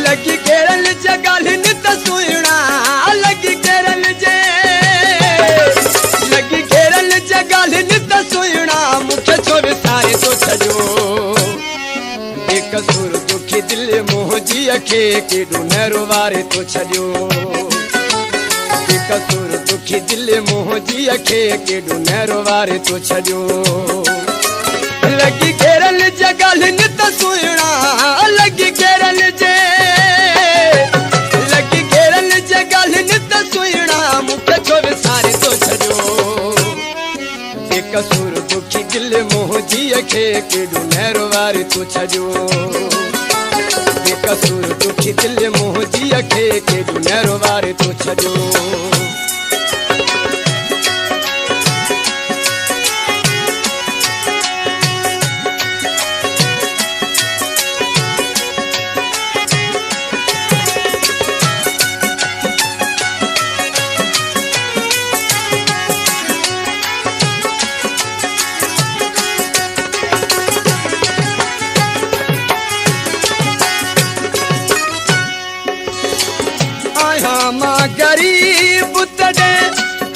लगी केरल जगल नित सुणा लगी केरल जे लगी केरल जगल नित सुणा मुख्य छो विसारे तो छजो बेकसूर दुखी दिल मोहजी खे केडो नहरो वारे तो छजो बेकसूर दुखी दिल मोहजी खे केडो नहरो वारे तो छजो लगी केरल जगल नित सुणा लगी केरल जे लगी केरल जगल नित सुणा मुख्य छो विसारे तो छजो बेकसूर दुखी दिल मोहजी खे केडो नहरो वारे तो छजो बेकसूर दुखी दिल मोहजी खे केडो नहरो वारे तो छजो मां गरीब तडे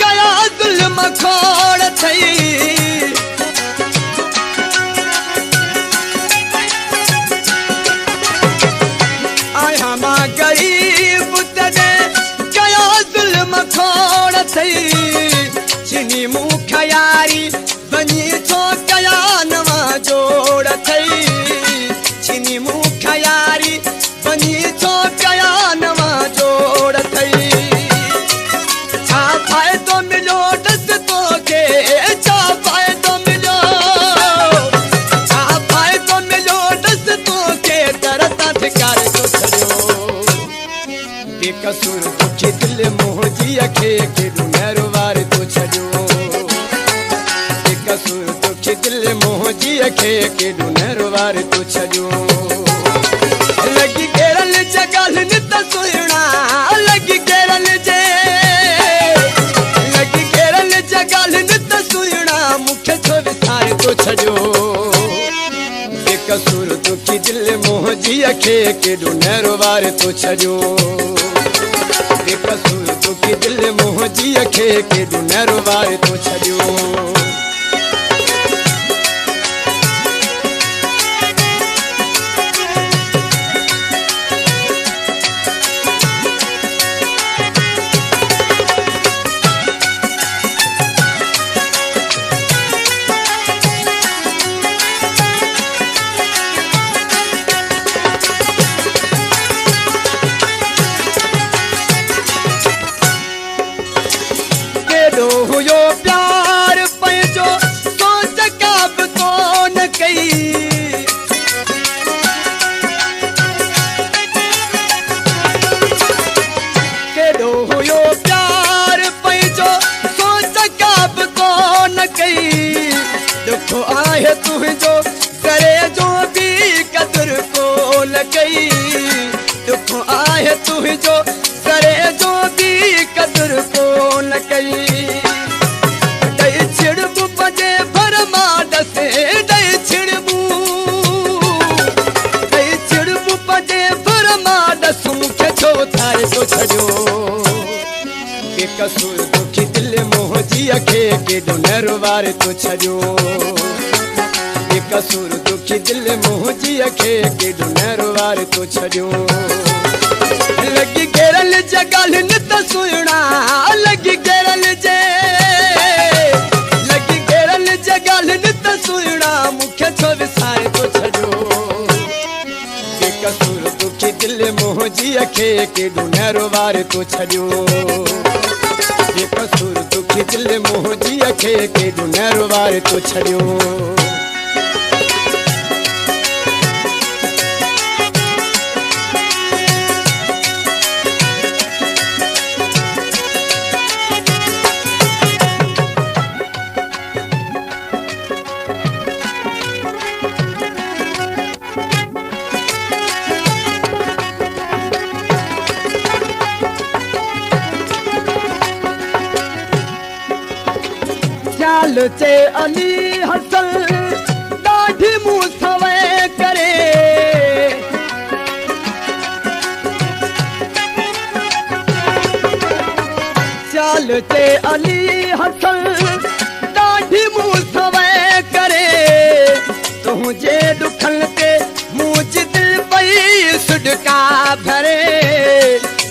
कया जुल्म खोड़ थई आया मां गरीब तडे कया जुल्म खोड़ थई चिनी मुख यारी बनी तो कया नवा जोड़ थई चिनी मुख यारी बनी तो कया नवा जोड़ थई छा फायदो मिलो दस तो के छा फायदो मिलो छा फायदो मिलो दस तो के तरता ठिकार तो छजो बेकसूर दुखी दिल मोहजी खे केडो नहरो वारे तो छजो बेकसूर दुखी दिल मोहजी खे केडो नहरो वारे तो छजो लगी केरल जगल नित सुणा लगी केरल जे लगी केरल जगल नित सुणा मुख्य छो विसारे तो छजो बेकसूर दुखी दिल मोहजी खे केडो नहरो वारे तो छजो बेकसूर दुखी दिल मोहजी खे केडो नहरो वारे तो छजो हुयो प्यार पैजो सोच काब कोन कई केडो हुयो प्यार पैजो सोच काब कोन कई दुख आहे तुझो करे जो भी कदर कोन कई दुख आहे तुझो करे जो भी कदर कोन कई छिड़बू बजे भरमा दसे दई छिड़बू बजे भरमा दस मुख्य छो थारे तो छजो बेकसूर दुखी दिल मोहजी खे केडो नहरो वारे तो छजो बेकसूर दुखी दिल मोहजी खे केडो नहरो वारे तो छजो लगी केरल जगल नित सुणा लगी केरल जे लगी केरल जगल नित सुणा मुख्य छो विसारे तो छजो बेकसूर दुखी दिल मोहजी खे केडो नहरो वारे तो छजो बेकसूर दुखी दिल मोहजी खे केडो नहरो वारे तो छजो चाल चे अली हसन ॾाढी मूं सवे करे गल ते अली हसन ॾाढी मूं सवै करे तुंहिंजे दुखन ते मुंहिंजी दिल पई सुडका भरे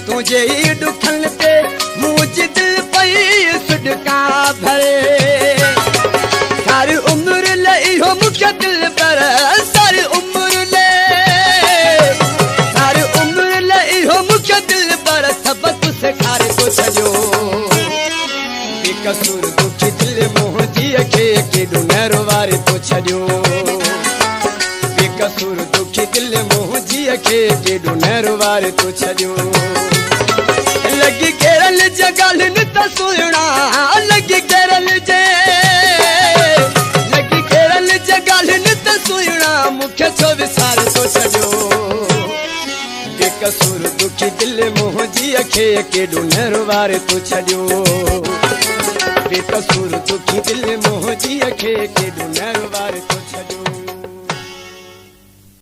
तुंहिंजे ई दुखन ते मुंहिंजी दिल पई सुडका भरे सारी उम्र ले इहो मूंखे दिल पर सारी उम्र ले इहो मूंखे दिल पर सबक सेखारे थो छॾियो बेकसूर दुखी दिल मोहजीअ खे केॾो नहरो वारे थो छॾियो बेकसूर दुखी दिल मोहजीअ खे केॾो नहरो वारे थो छॾियो लॻी केरल जे ॻाल्हियुनि त सुहिणा लॻी केरल जे ॻाल्हियुनि त सुहिणा मूंखे छो विसारे थो छॾियो बेकसूर दुखी दिल मोहजीअ खे केॾो नहरो वारे थो छॾियो बेकसूर दुखी दिल मोहजीअ खे केॾो नहरो वारे थो छॾियो